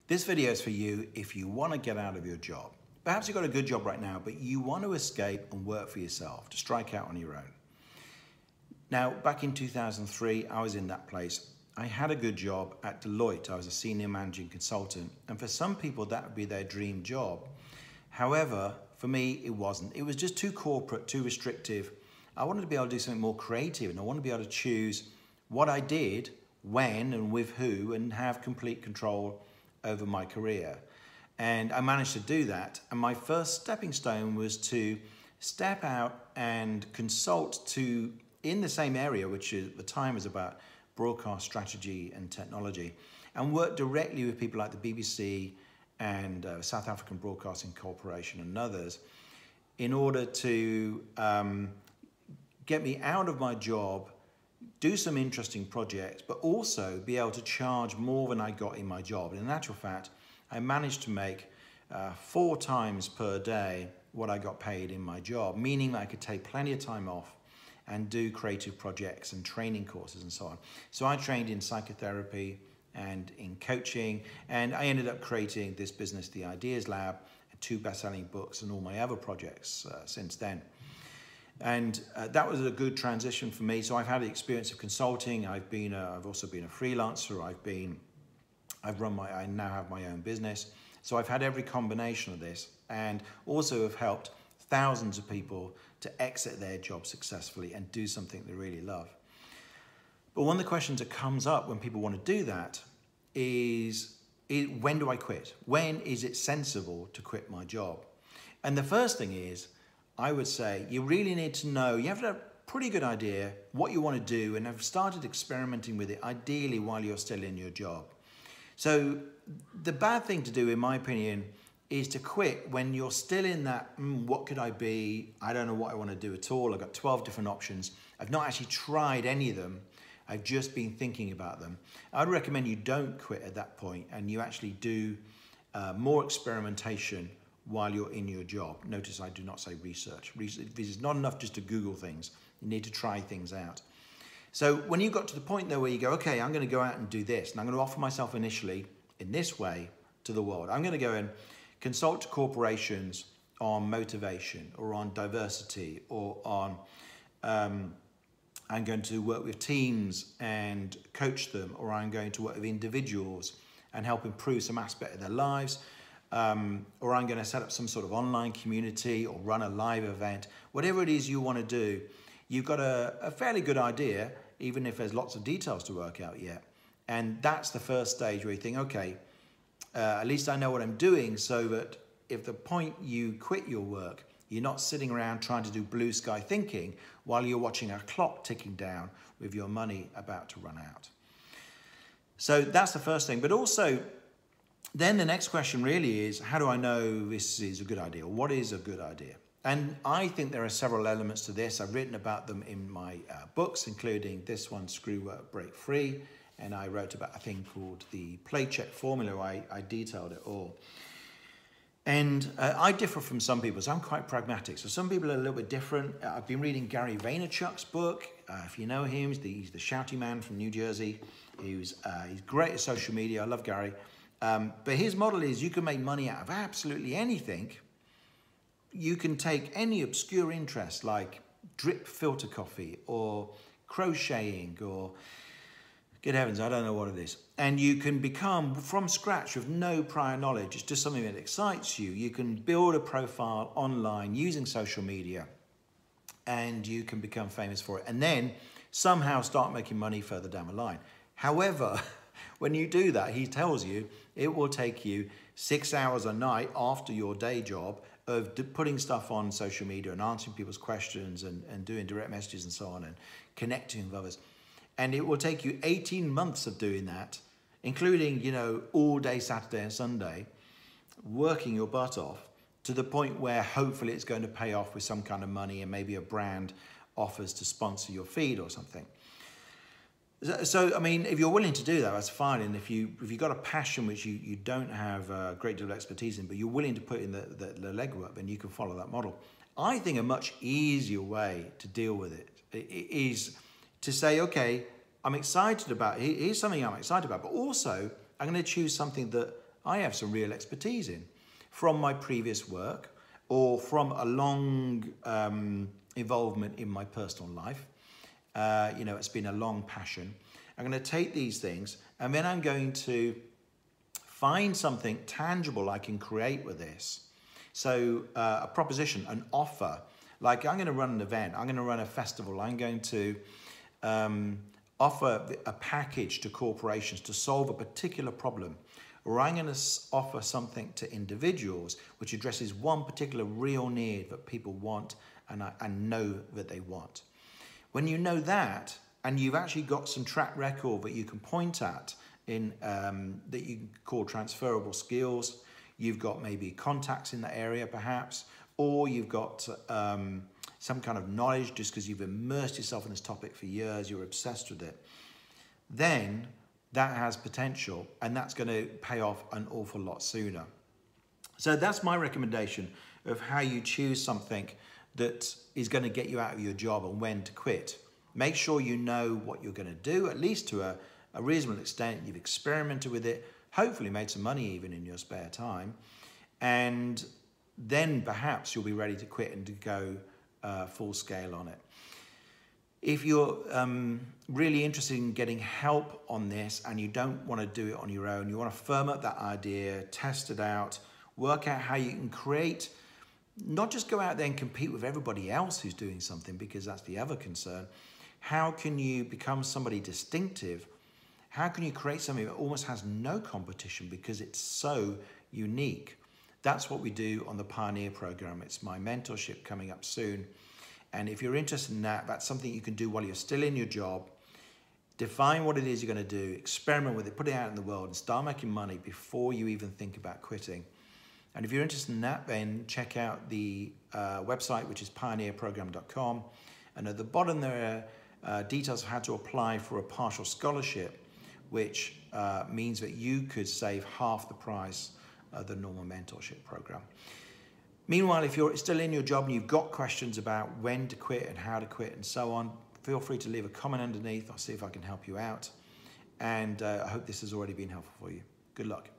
This video is for you if you want to get out of your job. Perhaps you've got a good job right now, but you want to escape and work for yourself, to strike out on your own. Now, back in 2003, I was in that place. I had a good job at Deloitte. I was a senior managing consultant, and for some people that would be their dream job. However, for me, it wasn't. It was just too corporate, too restrictive. I wanted to be able to do something more creative, and I wanted to be able to choose what I did, when and with who, and have complete control over my career. And I managed to do that. And my first stepping stone was to step out and consult in the same area, which at the time was about broadcast strategy and technology, and work directly with people like the BBC and South African Broadcasting Corporation and others in order to get me out of my job, do some interesting projects, but also be able to charge more than I got in my job. And in actual fact, I managed to make 4 times per day what I got paid in my job, meaning that I could take plenty of time off and do creative projects and training courses and so on. So I trained in psychotherapy and in coaching, and I ended up creating this business, The Ideas Lab, 2 best-selling books and all my other projects since then. And that was a good transition for me. So I've had the experience of consulting. I've also been a freelancer. I now have my own business. So I've had every combination of this, and also have helped thousands of people to exit their job successfully and do something they really love. But one of the questions that comes up when people want to do that is when do I quit? When is it sensible to quit my job? And the first thing is, I would say you really need to know, you have to have a pretty good idea what you want to do and have started experimenting with it, ideally while you're still in your job. So the bad thing to do, in my opinion, is to quit when you're still in that, what could I be? I don't know what I want to do at all. I've got 12 different options. I've not actually tried any of them. I've just been thinking about them. I'd recommend you don't quit at that point and you actually do more experimentation while you're in your job. Notice I do not say research. This is not enough just to Google things. You need to try things out. So when you got to the point though where you go, okay, I'm going to go out and do this, and I'm going to offer myself initially in this way to the world. I'm going to go and consult to corporations on motivation or on diversity or on, I'm going to work with teams and coach them, or I'm going to work with individuals and help improve some aspect of their lives. Or I'm going to set up some sort of online community or run a live event. Whatever it is you want to do, you've got a fairly good idea, even if there's lots of details to work out yet. And that's the first stage where you think, okay, at least I know what I'm doing, so that if the point you quit your work, you're not sitting around trying to do blue sky thinking while you're watching a clock ticking down with your money about to run out. So that's the first thing. But also, then the next question really is, how do I know this is a good idea? What is a good idea? And I think there are several elements to this. I've written about them in my books, including this one, Screw Work, Break Free. And I wrote about a thing called the play check formula. I detailed it all. And I differ from some people, so I'm quite pragmatic. So some people are a little bit different. I've been reading Gary Vaynerchuk's book. If you know him, he's the shouty man from New Jersey. He's great at social media. I love Gary. But his model is you can make money out of absolutely anything. You can take any obscure interest like drip filter coffee or crocheting or, good heavens, I don't know what it is. And you can become from scratch with no prior knowledge. It's just something that excites you. You can build a profile online using social media and you can become famous for it. And then somehow start making money further down the line. However, when you do that, he tells you it will take you 6 hours a night after your day job of putting stuff on social media and answering people's questions and doing direct messages and so on and connecting with others. And it will take you 18 months of doing that, including, all day Saturday and Sunday, working your butt off to the point where hopefully it's going to pay off with some kind of money and maybe a brand offers to sponsor your feed or something. So, I mean, if you're willing to do that, that's fine. And if you've got a passion which you don't have a great deal of expertise in, but you're willing to put in the legwork, then you can follow that model. I think a much easier way to deal with it is to say, okay, I'm excited about, here's something I'm excited about, but also I'm going to choose something that I have some real expertise in from my previous work or from a long involvement in my personal life. It's been a long passion. I'm going to take these things and then I'm going to find something tangible I can create with this. So a proposition, an offer, like I'm going to run an event, I'm going to run a festival, I'm going to offer a package to corporations to solve a particular problem, or I'm going to offer something to individuals which addresses one particular real need that people want and know that they want. When you know that, and you've actually got some track record that you can point at in that you can call transferable skills, you've got maybe contacts in that area perhaps, or you've got some kind of knowledge just because you've immersed yourself in this topic for years, you're obsessed with it, then that has potential and that's going to pay off an awful lot sooner. So that's my recommendation of how you choose something that is going to get you out of your job and when to quit. Make sure you know what you're going to do, at least to a reasonable extent. You've experimented with it, hopefully made some money even in your spare time, and then perhaps you'll be ready to quit and to go full scale on it. If you're really interested in getting help on this and you don't want to do it on your own, you want to firm up that idea, test it out, work out how you can create, not just go out there and compete with everybody else who's doing something, because that's the other concern. How can you become somebody distinctive? How can you create something that almost has no competition because it's so unique? That's what we do on the Pioneer program. It's my mentorship coming up soon. And if you're interested in that, that's something you can do while you're still in your job. Define what it is you're going to do, experiment with it, put it out in the world, and start making money before you even think about quitting. And if you're interested in that, then check out the website, which is pioneerprogram.com. And at the bottom there are details of how to apply for a partial scholarship, which means that you could save half the price of the normal mentorship program. Meanwhile, if you're still in your job and you've got questions about when to quit and how to quit and so on, feel free to leave a comment underneath. I'll see if I can help you out. And I hope this has already been helpful for you. Good luck.